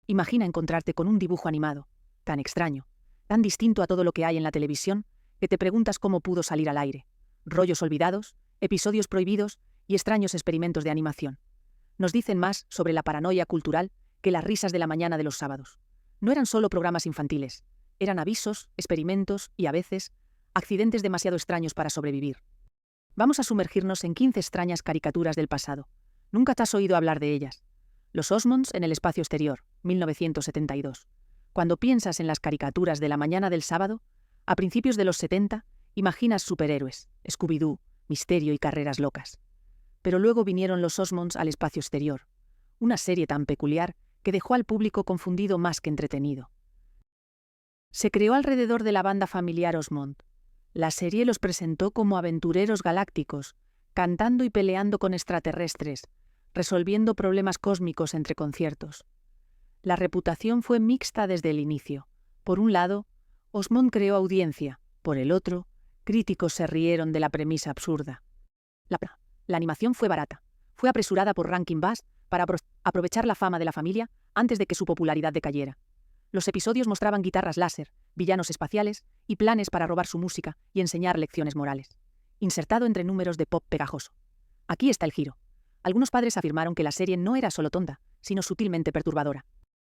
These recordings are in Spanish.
Imagina encontrarte con un dibujo animado, tan extraño, tan distinto a todo lo que hay en la televisión, que te preguntas cómo pudo salir al aire. Rollos olvidados, episodios prohibidos y extraños experimentos de animación. Nos dicen más sobre la paranoia cultural que las risas de la mañana de los sábados. No eran solo programas infantiles, eran avisos, experimentos y, a veces, accidentes demasiado extraños para sobrevivir. Vamos a sumergirnos en 15 extrañas caricaturas del pasado. Nunca te has oído hablar de ellas. Los Osmonds en el espacio exterior, 1972. Cuando piensas en las caricaturas de la mañana del sábado, a principios de los 70, imaginas superhéroes, Scooby-Doo, misterio y carreras locas. Pero luego vinieron los Osmonds al espacio exterior, una serie tan peculiar que dejó al público confundido más que entretenido. Se creó alrededor de la banda familiar Osmond. La serie los presentó como aventureros galácticos, cantando y peleando con extraterrestres, resolviendo problemas cósmicos entre conciertos. La reputación fue mixta desde el inicio. Por un lado, Osmond creó audiencia, por el otro, críticos se rieron de la premisa absurda. La animación fue barata. Fue apresurada por Rankin Bass para aprovechar la fama de la familia antes de que su popularidad decayera. Los episodios mostraban guitarras láser, villanos espaciales y planes para robar su música y enseñar lecciones morales. Insertado entre números de pop pegajoso. Aquí está el giro. Algunos padres afirmaron que la serie no era solo tonta, sino sutilmente perturbadora.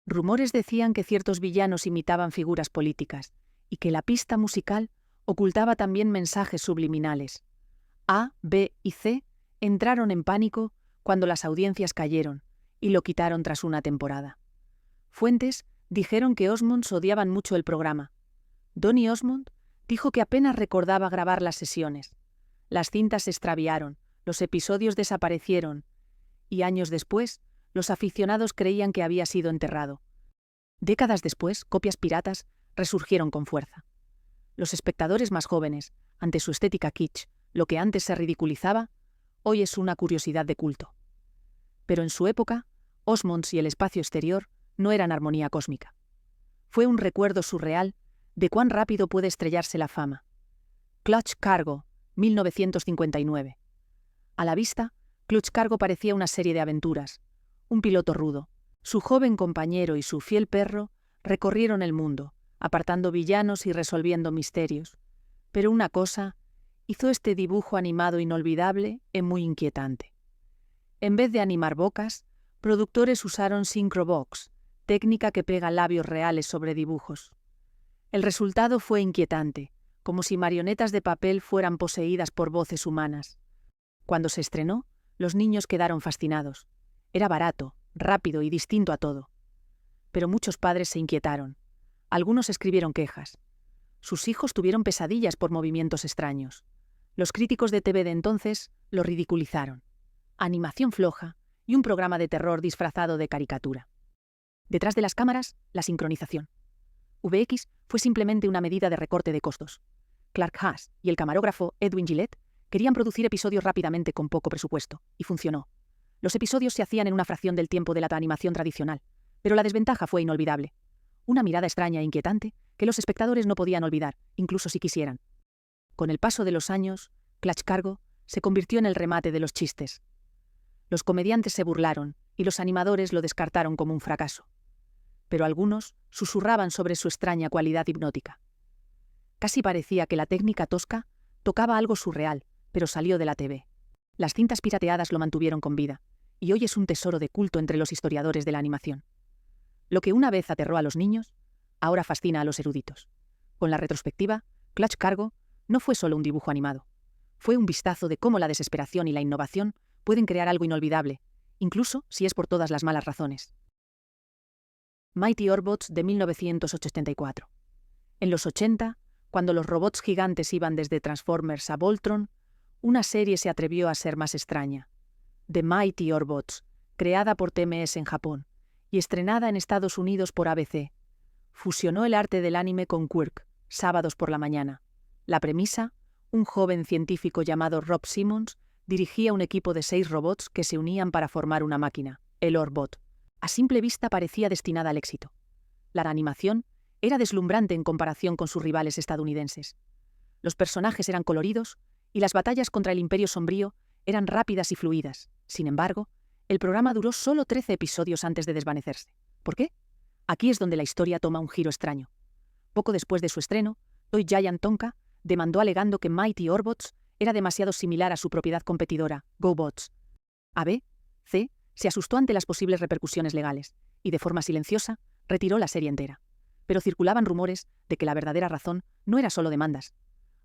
Rumores decían que ciertos villanos imitaban figuras políticas y que la pista musical ocultaba también mensajes subliminales. A, B y C entraron en pánico cuando las audiencias cayeron y lo quitaron tras una temporada. Fuentes dijeron que Osmonds odiaban mucho el programa. Donny Osmond dijo que apenas recordaba grabar las sesiones. Las cintas se extraviaron, los episodios desaparecieron, y años después, los aficionados creían que había sido enterrado. Décadas después, copias piratas resurgieron con fuerza. Los espectadores más jóvenes, ante su estética kitsch, lo que antes se ridiculizaba, hoy es una curiosidad de culto. Pero en su época, Osmonds y el espacio exterior no eran armonía cósmica. Fue un recuerdo surreal de cuán rápido puede estrellarse la fama. Clutch Cargo, 1959. A la vista, Clutch Cargo parecía una serie de aventuras. Un piloto rudo, su joven compañero y su fiel perro recorrieron el mundo, apartando villanos y resolviendo misterios. Pero una cosa hizo este dibujo animado inolvidable y muy inquietante. En vez de animar bocas, productores usaron Synchrobox, técnica que pega labios reales sobre dibujos. El resultado fue inquietante, como si marionetas de papel fueran poseídas por voces humanas. Cuando se estrenó, los niños quedaron fascinados. Era barato, rápido y distinto a todo. Pero muchos padres se inquietaron. Algunos escribieron quejas. Sus hijos tuvieron pesadillas por movimientos extraños. Los críticos de TV de entonces lo ridiculizaron. Animación floja y un programa de terror disfrazado de caricatura. Detrás de las cámaras, la sincronización. VX fue simplemente una medida de recorte de costos. Clark Haas y el camarógrafo Edwin Gillette querían producir episodios rápidamente con poco presupuesto, y funcionó. Los episodios se hacían en una fracción del tiempo de la animación tradicional, pero la desventaja fue inolvidable. Una mirada extraña e inquietante que los espectadores no podían olvidar, incluso si quisieran. Con el paso de los años, Clutch Cargo se convirtió en el remate de los chistes. Los comediantes se burlaron y los animadores lo descartaron como un fracaso. Pero algunos susurraban sobre su extraña cualidad hipnótica. Casi parecía que la técnica tosca tocaba algo surreal, pero salió de la TV. Las cintas pirateadas lo mantuvieron con vida, y hoy es un tesoro de culto entre los historiadores de la animación. Lo que una vez aterró a los niños, ahora fascina a los eruditos. Con la retrospectiva, Clutch Cargo no fue solo un dibujo animado. Fue un vistazo de cómo la desesperación y la innovación pueden crear algo inolvidable, incluso si es por todas las malas razones. Mighty Orbots de 1984. En los 80, cuando los robots gigantes iban desde Transformers a Voltron, una serie se atrevió a ser más extraña. The Mighty Orbots, creada por TMS en Japón y estrenada en Estados Unidos por ABC. Fusionó el arte del anime con Quirk, sábados por la mañana. La premisa, un joven científico llamado Rob Simmons dirigía un equipo de 6 robots que se unían para formar una máquina, el Orbot. A simple vista parecía destinada al éxito. La animación era deslumbrante en comparación con sus rivales estadounidenses. Los personajes eran coloridos y las batallas contra el Imperio Sombrío eran rápidas y fluidas. Sin embargo, el programa duró solo 13 episodios antes de desvanecerse. ¿Por qué? Aquí es donde la historia toma un giro extraño. Poco después de su estreno, Toy Giant Tonka demandó alegando que Mighty Orbots era demasiado similar a su propiedad competidora, GoBots. ABC se asustó ante las posibles repercusiones legales y, de forma silenciosa, retiró la serie entera. Pero circulaban rumores de que la verdadera razón no era solo demandas.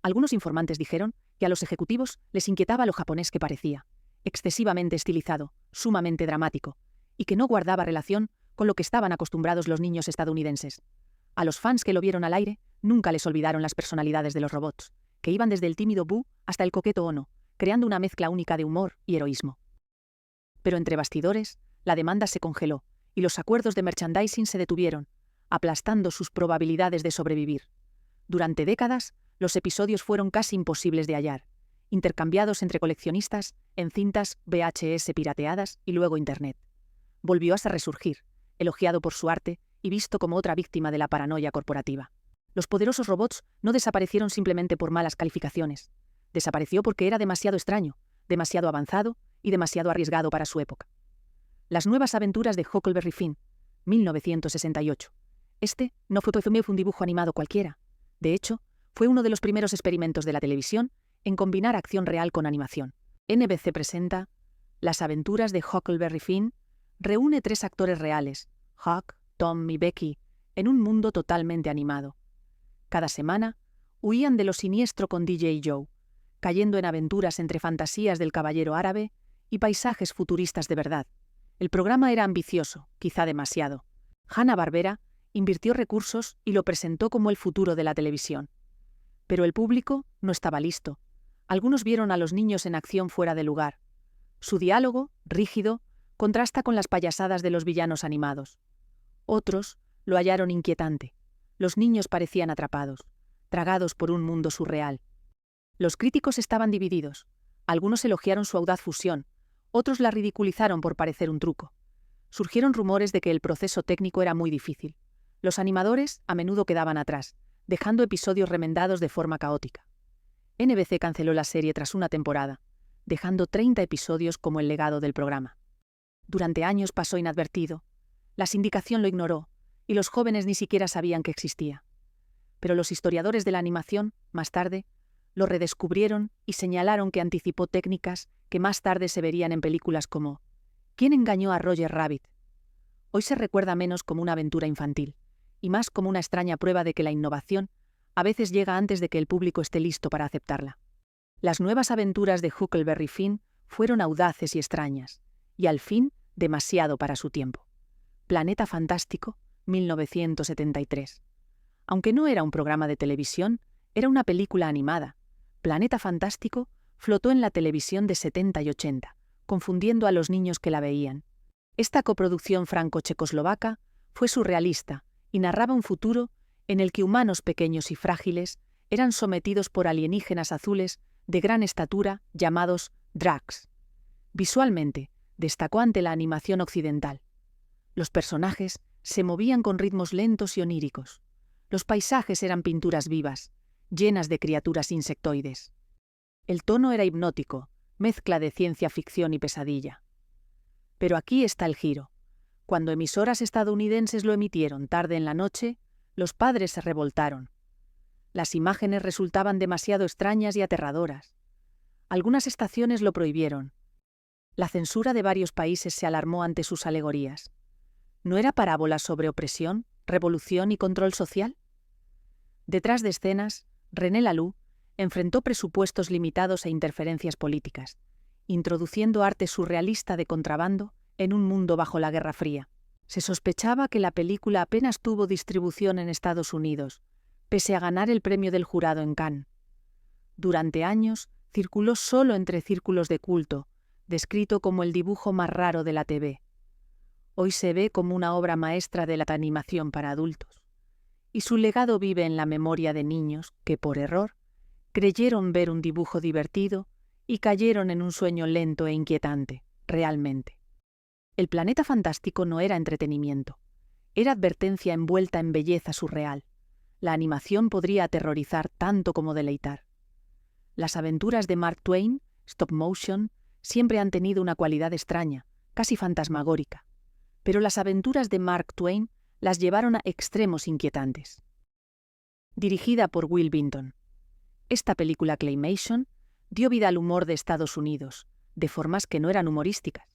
Algunos informantes dijeron que a los ejecutivos les inquietaba lo japonés que parecía, excesivamente estilizado, sumamente dramático, y que no guardaba relación con lo que estaban acostumbrados los niños estadounidenses. A los fans que lo vieron al aire nunca les olvidaron las personalidades de los robots, que iban desde el tímido Boo hasta el coqueto Ono, creando una mezcla única de humor y heroísmo. Pero entre bastidores, la demanda se congeló y los acuerdos de merchandising se detuvieron, aplastando sus probabilidades de sobrevivir. Durante décadas, los episodios fueron casi imposibles de hallar, intercambiados entre coleccionistas en cintas VHS pirateadas y luego Internet. Volvió a resurgir, elogiado por su arte y visto como otra víctima de la paranoia corporativa. Los poderosos robots no desaparecieron simplemente por malas calificaciones. Desapareció porque era demasiado extraño, demasiado avanzado y demasiado arriesgado para su época. Las nuevas aventuras de Huckleberry Finn, 1968. Este no fue un dibujo animado cualquiera. De hecho, fue uno de los primeros experimentos de la televisión en combinar acción real con animación. NBC presenta Las aventuras de Huckleberry Finn. Reúne 3 actores reales, Huck, Tom y Becky, en un mundo totalmente animado. Cada semana, huían de lo siniestro con DJ Joe, cayendo en aventuras entre fantasías del caballero árabe y paisajes futuristas de verdad. El programa era ambicioso, quizá demasiado. Hanna-Barbera invirtió recursos y lo presentó como el futuro de la televisión. Pero el público no estaba listo. Algunos vieron a los niños en acción fuera de lugar. Su diálogo, rígido, contrasta con las payasadas de los villanos animados. Otros lo hallaron inquietante. Los niños parecían atrapados, tragados por un mundo surreal. Los críticos estaban divididos. Algunos elogiaron su audaz fusión, otros la ridiculizaron por parecer un truco. Surgieron rumores de que el proceso técnico era muy difícil. Los animadores a menudo quedaban atrás, dejando episodios remendados de forma caótica. NBC canceló la serie tras una temporada, dejando 30 episodios como el legado del programa. Durante años pasó inadvertido. La sindicación lo ignoró, y los jóvenes ni siquiera sabían que existía. Pero los historiadores de la animación, más tarde, lo redescubrieron y señalaron que anticipó técnicas que más tarde se verían en películas como ¿Quién engañó a Roger Rabbit? Hoy se recuerda menos como una aventura infantil, y más como una extraña prueba de que la innovación a veces llega antes de que el público esté listo para aceptarla. Las nuevas aventuras de Huckleberry Finn fueron audaces y extrañas, y al fin demasiado para su tiempo. Planeta Fantástico, 1973. Aunque no era un programa de televisión, era una película animada. Planeta Fantástico flotó en la televisión de 70 y 80, confundiendo a los niños que la veían. Esta coproducción franco-checoslovaca fue surrealista y narraba un futuro en el que humanos pequeños y frágiles eran sometidos por alienígenas azules de gran estatura llamados Dracs. Visualmente, destacó ante la animación occidental. Los personajes se movían con ritmos lentos y oníricos. Los paisajes eran pinturas vivas, llenas de criaturas insectoides. El tono era hipnótico, mezcla de ciencia ficción y pesadilla. Pero aquí está el giro. Cuando emisoras estadounidenses lo emitieron tarde en la noche, los padres se revoltaron. Las imágenes resultaban demasiado extrañas y aterradoras. Algunas estaciones lo prohibieron. La censura de varios países se alarmó ante sus alegorías. ¿No era parábola sobre opresión, revolución y control social? Detrás de escenas, René Laloux enfrentó presupuestos limitados e interferencias políticas, introduciendo arte surrealista de contrabando en un mundo bajo la Guerra Fría. Se sospechaba que la película apenas tuvo distribución en Estados Unidos, pese a ganar el premio del jurado en Cannes. Durante años circuló solo entre círculos de culto, descrito como el dibujo más raro de la TV. Hoy se ve como una obra maestra de la animación para adultos, y su legado vive en la memoria de niños que, por error, creyeron ver un dibujo divertido y cayeron en un sueño lento e inquietante, realmente. El Planeta Fantástico no era entretenimiento, era advertencia envuelta en belleza surreal. La animación podría aterrorizar tanto como deleitar. Las aventuras de Mark Twain, stop motion, siempre han tenido una cualidad extraña, casi fantasmagórica. Pero las aventuras de Mark Twain las llevaron a extremos inquietantes. Dirigida por Will Vinton, esta película Claymation dio vida al humor de Estados Unidos, de formas que no eran humorísticas.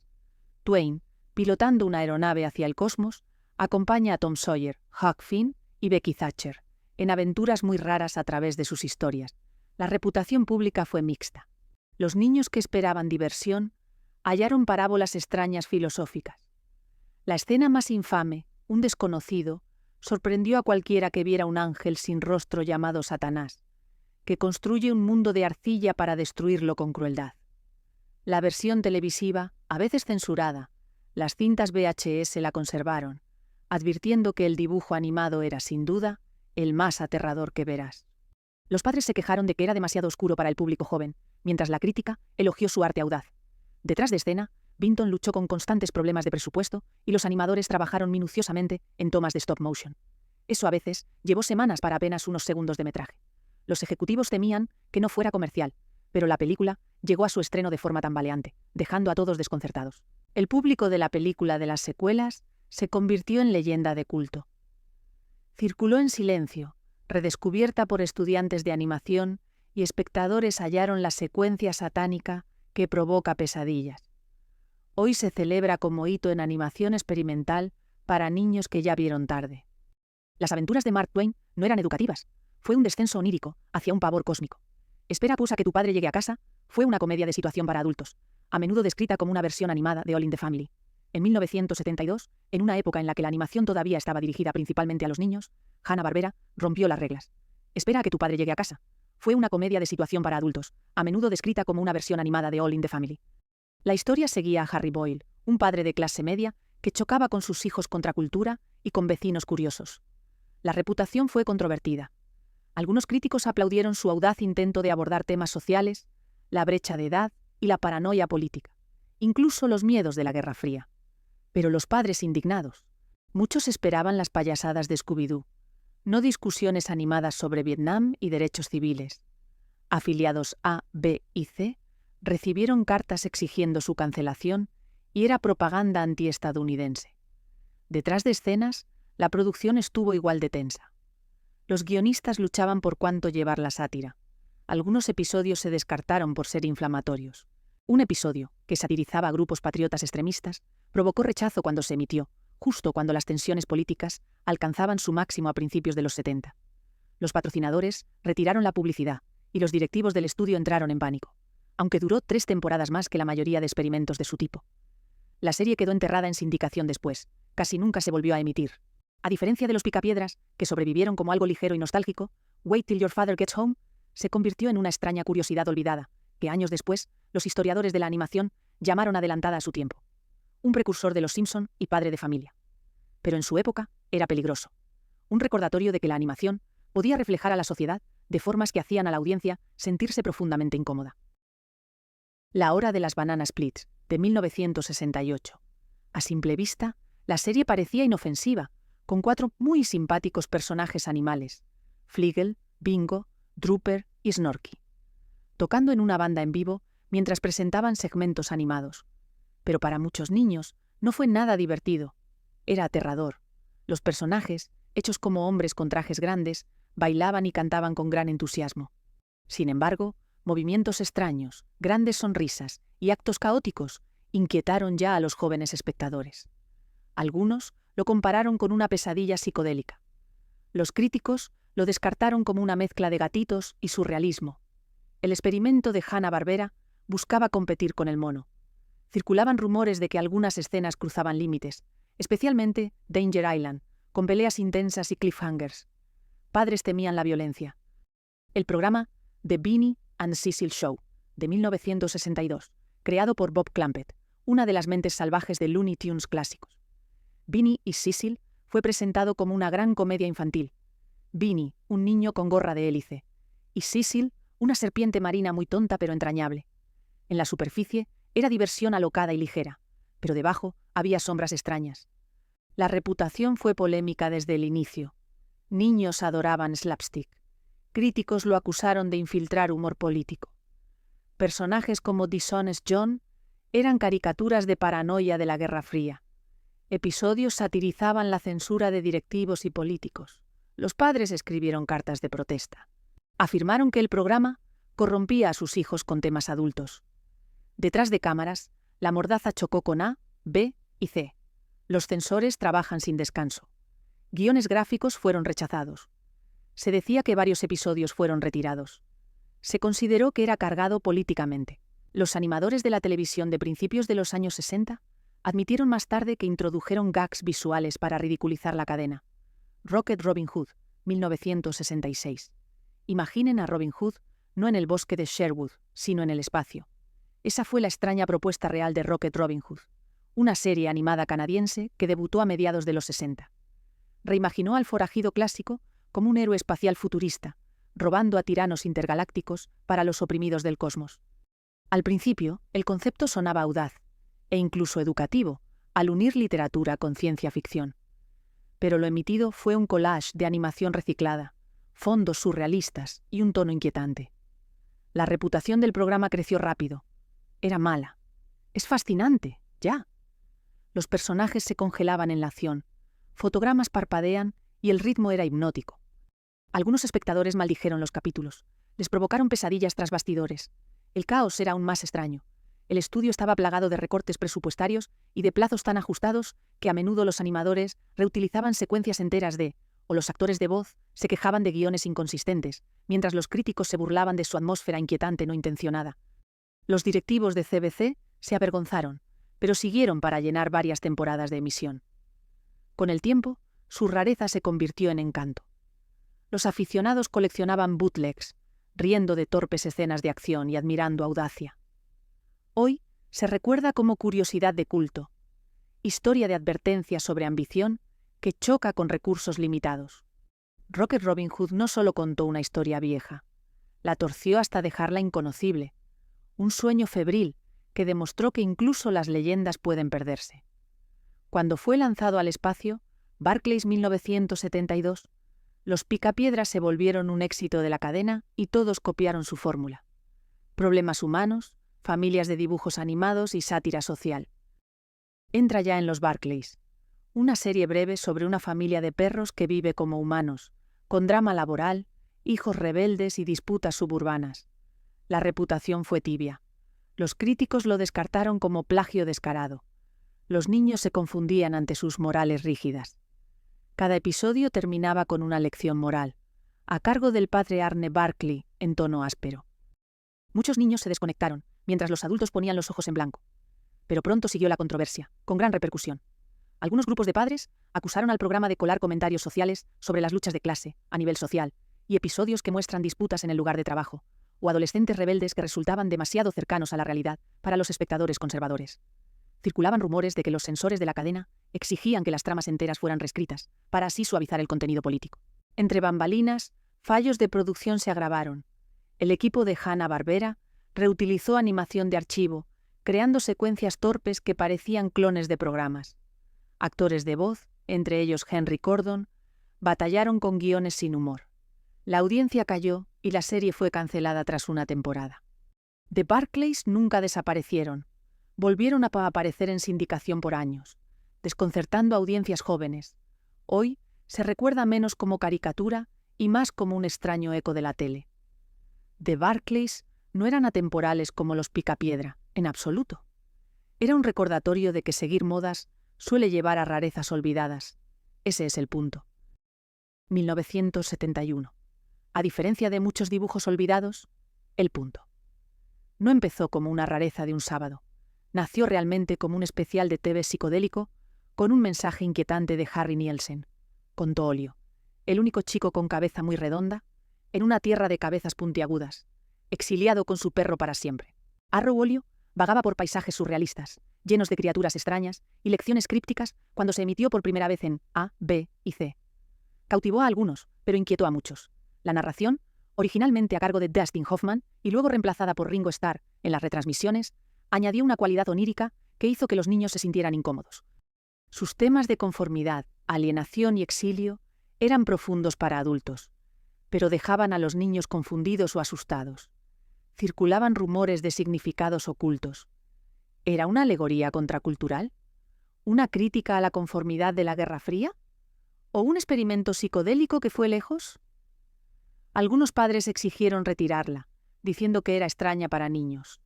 Twain, pilotando una aeronave hacia el cosmos, acompaña a Tom Sawyer, Huck Finn y Becky Thatcher en aventuras muy raras a través de sus historias. La reputación pública fue mixta. Los niños que esperaban diversión hallaron parábolas extrañas filosóficas. La escena más infame, un desconocido, sorprendió a cualquiera que viera un ángel sin rostro llamado Satanás, que construye un mundo de arcilla para destruirlo con crueldad. La versión televisiva, a veces censurada, las cintas VHS la conservaron, advirtiendo que el dibujo animado era, sin duda, el más aterrador que verás. Los padres se quejaron de que era demasiado oscuro para el público joven, mientras la crítica elogió su arte audaz. Detrás de escena, Vinton luchó con constantes problemas de presupuesto y los animadores trabajaron minuciosamente en tomas de stop motion. Eso a veces llevó semanas para apenas unos segundos de metraje. Los ejecutivos temían que no fuera comercial, pero la película llegó a su estreno de forma tambaleante, dejando a todos desconcertados. El público de la película de las secuelas se convirtió en leyenda de culto. Circuló en silencio, redescubierta por estudiantes de animación, y espectadores hallaron la secuencia satánica que provoca pesadillas. Hoy se celebra como hito en animación experimental para niños que ya vieron tarde. Las aventuras de Mark Twain no eran educativas. Fue un descenso onírico hacia un pavor cósmico. Espera pues a que tu padre llegue a casa fue una comedia de situación para adultos, a menudo descrita como una versión animada de All in the Family. En 1972, en una época en la que la animación todavía estaba dirigida principalmente a los niños, Hanna-Barbera rompió las reglas. Espera a que tu padre llegue a casa fue una comedia de situación para adultos, a menudo descrita como una versión animada de All in the Family. La historia seguía a Harry Boyle, un padre de clase media que chocaba con sus hijos contra cultura y con vecinos curiosos. La reputación fue controvertida. Algunos críticos aplaudieron su audaz intento de abordar temas sociales, la brecha de edad y la paranoia política, incluso los miedos de la Guerra Fría. Pero los padres indignados. Muchos esperaban las payasadas de Scooby-Doo, no discusiones animadas sobre Vietnam y derechos civiles. Afiliados A, B y C recibieron cartas exigiendo su cancelación y era propaganda antiestadounidense. Detrás de escenas, la producción estuvo igual de tensa. Los guionistas luchaban por cuánto llevar la sátira. Algunos episodios se descartaron por ser inflamatorios. Un episodio, que satirizaba a grupos patriotas extremistas, provocó rechazo cuando se emitió, justo cuando las tensiones políticas alcanzaban su máximo a principios de los 70. Los patrocinadores retiraron la publicidad y los directivos del estudio entraron en pánico, aunque duró 3 temporadas más que la mayoría de experimentos de su tipo. La serie quedó enterrada en sindicación después, casi nunca se volvió a emitir. A diferencia de los Picapiedras, que sobrevivieron como algo ligero y nostálgico, Wait Till Your Father Gets Home se convirtió en una extraña curiosidad olvidada, que años después, los historiadores de la animación llamaron adelantada a su tiempo. Un precursor de Los Simpson y padre de familia. Pero en su época era peligroso. Un recordatorio de que la animación podía reflejar a la sociedad de formas que hacían a la audiencia sentirse profundamente incómoda. La hora de las Banana Splits, de 1968. A simple vista, la serie parecía inofensiva, con 4 muy simpáticos personajes animales, Fleagle, Bingo, Drooper y Snorky, tocando en una banda en vivo mientras presentaban segmentos animados. Pero para muchos niños no fue nada divertido. Era aterrador. Los personajes, hechos como hombres con trajes grandes, bailaban y cantaban con gran entusiasmo. Sin embargo, movimientos extraños, grandes sonrisas y actos caóticos inquietaron ya a los jóvenes espectadores. Algunos lo compararon con una pesadilla psicodélica. Los críticos lo descartaron como una mezcla de gatitos y surrealismo. El experimento de Hanna-Barbera buscaba competir con el mono. Circulaban rumores de que algunas escenas cruzaban límites, especialmente Danger Island, con peleas intensas y cliffhangers. Padres temían la violencia. El programa The Beanie and Cecil Show, de 1962, creado por Bob Clampett, una de las mentes salvajes de Looney Tunes clásicos. Beanie y Cecil fue presentado como una gran comedia infantil. Beanie, un niño con gorra de hélice, y Cecil, una serpiente marina muy tonta pero entrañable. En la superficie era diversión alocada y ligera, pero debajo había sombras extrañas. La reputación fue polémica desde el inicio. Niños adoraban slapstick. Críticos lo acusaron de infiltrar humor político. Personajes como Dishonest John eran caricaturas de paranoia de la Guerra Fría. Episodios satirizaban la censura de directivos y políticos. Los padres escribieron cartas de protesta. Afirmaron que el programa corrompía a sus hijos con temas adultos. Detrás de cámaras, la mordaza chocó con A, B y C. Los censores trabajan sin descanso. Guiones gráficos fueron rechazados. Se decía que varios episodios fueron retirados. Se consideró que era cargado políticamente. Los animadores de la televisión de principios de los años 60 admitieron más tarde que introdujeron gags visuales para ridiculizar la cadena. Rocket Robin Hood, 1966. Imaginen a Robin Hood no en el bosque de Sherwood, sino en el espacio. Esa fue la extraña propuesta real de Rocket Robin Hood, una serie animada canadiense que debutó a mediados de los 60. Reimaginó al forajido clásico como un héroe espacial futurista, robando a tiranos intergalácticos para los oprimidos del cosmos. Al principio, el concepto sonaba audaz e incluso educativo, al unir literatura con ciencia ficción. Pero lo emitido fue un collage de animación reciclada, fondos surrealistas y un tono inquietante. La reputación del programa creció rápido. Era mala. Es fascinante, ya. Los personajes se congelaban en la acción, fotogramas parpadean y el ritmo era hipnótico. Algunos espectadores maldijeron los capítulos, les provocaron pesadillas tras bastidores. El caos era aún más extraño. El estudio estaba plagado de recortes presupuestarios y de plazos tan ajustados que a menudo los animadores reutilizaban secuencias enteras o los actores de voz se quejaban de guiones inconsistentes, mientras los críticos se burlaban de su atmósfera inquietante no intencionada. Los directivos de CBC se avergonzaron, pero siguieron para llenar varias temporadas de emisión. Con el tiempo, su rareza se convirtió en encanto. Los aficionados coleccionaban bootlegs, riendo de torpes escenas de acción y admirando audacia. Hoy se recuerda como curiosidad de culto, historia de advertencia sobre ambición que choca con recursos limitados. Rocket Robin Hood no solo contó una historia vieja, la torció hasta dejarla inconocible, un sueño febril que demostró que incluso las leyendas pueden perderse. Cuando fue lanzado al espacio, Barclays 1972, los Picapiedras se volvieron un éxito de la cadena y todos copiaron su fórmula. Problemas humanos, familias de dibujos animados y sátira social. Entra ya en los Barclays, una serie breve sobre una familia de perros que vive como humanos, con drama laboral, hijos rebeldes y disputas suburbanas. La reputación fue tibia. Los críticos lo descartaron como plagio descarado. Los niños se confundían ante sus morales rígidas. Cada episodio terminaba con una lección moral, a cargo del padre Arne Barclay, en tono áspero. Muchos niños se desconectaron, mientras los adultos ponían los ojos en blanco. Pero pronto siguió la controversia, con gran repercusión. Algunos grupos de padres acusaron al programa de colar comentarios sociales sobre las luchas de clase, a nivel social, y episodios que muestran disputas en el lugar de trabajo, o adolescentes rebeldes que resultaban demasiado cercanos a la realidad para los espectadores conservadores. Circulaban rumores de que los censores de la cadena exigían que las tramas enteras fueran reescritas, para así suavizar el contenido político. Entre bambalinas, fallos de producción se agravaron. El equipo de Hanna-Barbera reutilizó animación de archivo, creando secuencias torpes que parecían clones de programas. Actores de voz, entre ellos Henry Cordon, batallaron con guiones sin humor. La audiencia cayó y la serie fue cancelada tras una temporada. The Barclays nunca desaparecieron. Volvieron a aparecer en sindicación por años, desconcertando a audiencias jóvenes. Hoy se recuerda menos como caricatura y más como un extraño eco de la tele. The Barclays no eran atemporales como los Picapiedra, en absoluto. Era un recordatorio de que seguir modas suele llevar a rarezas olvidadas. Ese es el punto. 1971. A diferencia de muchos dibujos olvidados, el punto. No empezó como una rareza de un sábado. Nació realmente como un especial de TV psicodélico con un mensaje inquietante de Harry Nielsen, contó Olio, el único chico con cabeza muy redonda, en una tierra de cabezas puntiagudas, exiliado con su perro para siempre. Arrow Olio vagaba por paisajes surrealistas, llenos de criaturas extrañas y lecciones crípticas cuando se emitió por primera vez en A, B y C. Cautivó a algunos, pero inquietó a muchos. La narración, originalmente a cargo de Dustin Hoffman y luego reemplazada por Ringo Starr en las retransmisiones, añadió una cualidad onírica que hizo que los niños se sintieran incómodos. Sus temas de conformidad, alienación y exilio eran profundos para adultos, pero dejaban a los niños confundidos o asustados. Circulaban rumores de significados ocultos. ¿Era una alegoría contracultural? ¿Una crítica a la conformidad de la Guerra Fría? ¿O un experimento psicodélico que fue lejos? Algunos padres exigieron retirarla, diciendo que era extraña para niños.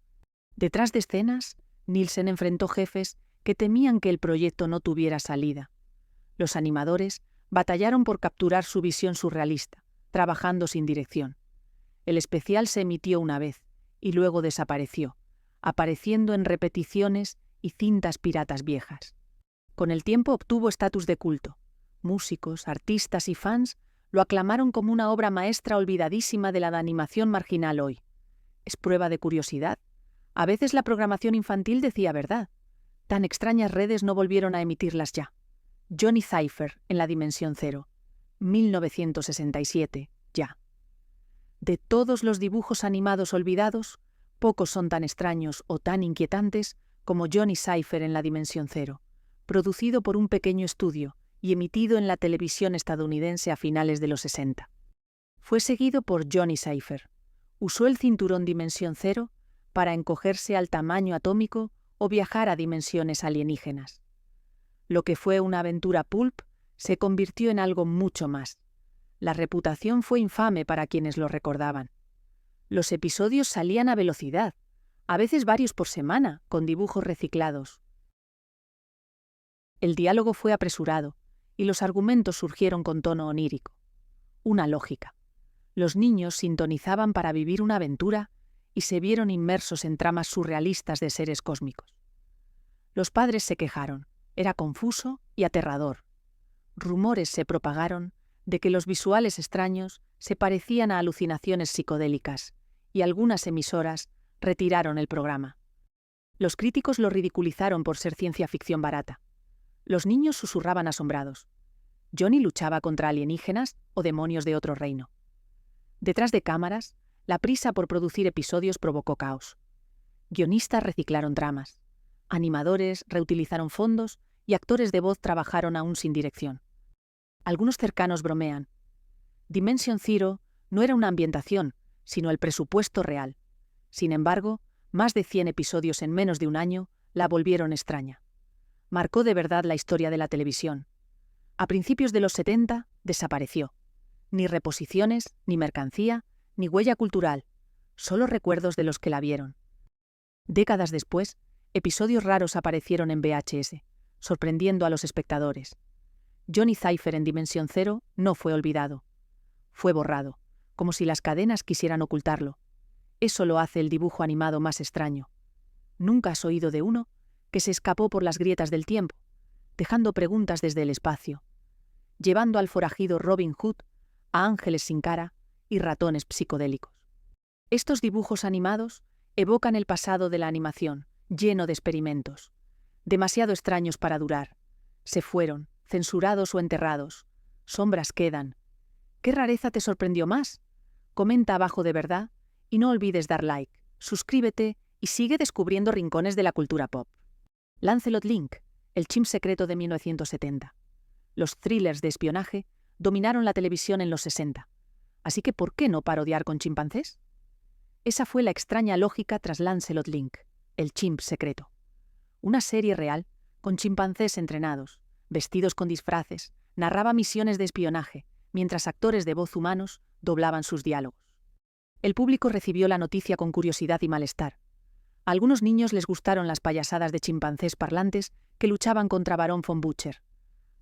Detrás de escenas, Nielsen enfrentó jefes que temían que el proyecto no tuviera salida. Los animadores batallaron por capturar su visión surrealista, trabajando sin dirección. El especial se emitió una vez y luego desapareció, apareciendo en repeticiones y cintas piratas viejas. Con el tiempo obtuvo estatus de culto. Músicos, artistas y fans lo aclamaron como una obra maestra olvidadísima de la animación marginal hoy. ¿Es prueba de curiosidad? A veces la programación infantil decía verdad. Tan extrañas redes no volvieron a emitirlas ya. Johnny Cypher en la Dimensión Cero, 1967, ya. De todos los dibujos animados olvidados, pocos son tan extraños o tan inquietantes como Johnny Cypher en la Dimensión Cero, producido por un pequeño estudio y emitido en la televisión estadounidense a finales de los 60. Fue seguido por Johnny Cypher. Usó el cinturón Dimensión Cero para encogerse al tamaño atómico o viajar a dimensiones alienígenas. Lo que fue una aventura pulp se convirtió en algo mucho más. La reputación fue infame para quienes lo recordaban. Los episodios salían a velocidad, a veces varios por semana, con dibujos reciclados. El diálogo fue apresurado y los argumentos surgieron con tono onírico. Una lógica. Los niños sintonizaban para vivir una aventura y se vieron inmersos en tramas surrealistas de seres cósmicos. Los padres se quejaron. Era confuso y aterrador. Rumores se propagaron de que los visuales extraños se parecían a alucinaciones psicodélicas, y algunas emisoras retiraron el programa. Los críticos lo ridiculizaron por ser ciencia ficción barata. Los niños susurraban asombrados. Johnny luchaba contra alienígenas o demonios de otro reino. Detrás de cámaras, la prisa por producir episodios provocó caos. Guionistas reciclaron tramas. Animadores reutilizaron fondos y actores de voz trabajaron aún sin dirección. Algunos cercanos bromean. Dimension Zero no era una ambientación, sino el presupuesto real. Sin embargo, más de 100 episodios en menos de un año la volvieron extraña. Marcó de verdad la historia de la televisión. A principios de los 70 desapareció. Ni reposiciones, ni mercancía, ni huella cultural, solo recuerdos de los que la vieron. Décadas después, episodios raros aparecieron en VHS, sorprendiendo a los espectadores. Johnny Cypher en Dimensión Cero no fue olvidado. Fue borrado, como si las cadenas quisieran ocultarlo. Eso lo hace el dibujo animado más extraño. ¿Nunca has oído de uno que se escapó por las grietas del tiempo, dejando preguntas desde el espacio, llevando al forajido Robin Hood a ángeles sin cara y ratones psicodélicos? Estos dibujos animados evocan el pasado de la animación, lleno de experimentos, demasiado extraños para durar. Se fueron, censurados o enterrados. Sombras quedan. ¿Qué rareza te sorprendió más? Comenta abajo de verdad y no olvides dar like, suscríbete y sigue descubriendo rincones de la cultura pop. Lancelot Link, el chimp secreto de 1970. Los thrillers de espionaje dominaron la televisión en los 60. Así que ¿por qué no parodiar con chimpancés? Esa fue la extraña lógica tras Lancelot Link, el chimp secreto. Una serie real, con chimpancés entrenados, vestidos con disfraces, narraba misiones de espionaje, mientras actores de voz humanos doblaban sus diálogos. El público recibió la noticia con curiosidad y malestar. A algunos niños les gustaron las payasadas de chimpancés parlantes que luchaban contra Barón von Butcher.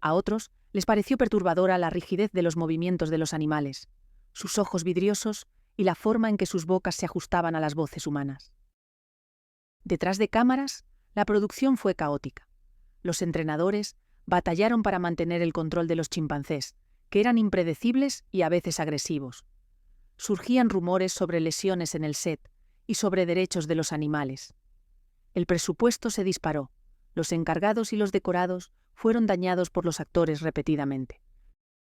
A otros les pareció perturbadora la rigidez de los movimientos de los animales, sus ojos vidriosos y la forma en que sus bocas se ajustaban a las voces humanas. Detrás de cámaras, la producción fue caótica. Los entrenadores batallaron para mantener el control de los chimpancés, que eran impredecibles y a veces agresivos. Surgían rumores sobre lesiones en el set y sobre derechos de los animales. El presupuesto se disparó. Los encargados y los decorados fueron dañados por los actores repetidamente.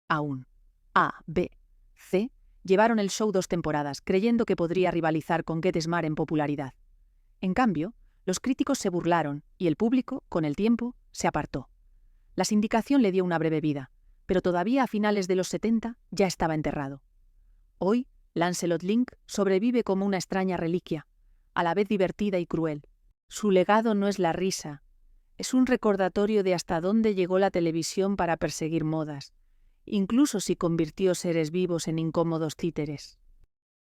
Aún, A, B, C llevaron el show 2 temporadas, creyendo que podría rivalizar con Get Smart en popularidad. En cambio, los críticos se burlaron y el público, con el tiempo, se apartó. La sindicación le dio una breve vida, pero todavía a finales de los 70 ya estaba enterrado. Hoy, Lancelot Link sobrevive como una extraña reliquia, a la vez divertida y cruel. Su legado no es la risa, Es un recordatorio de hasta dónde llegó la televisión para perseguir modas, incluso si convirtió seres vivos en incómodos títeres.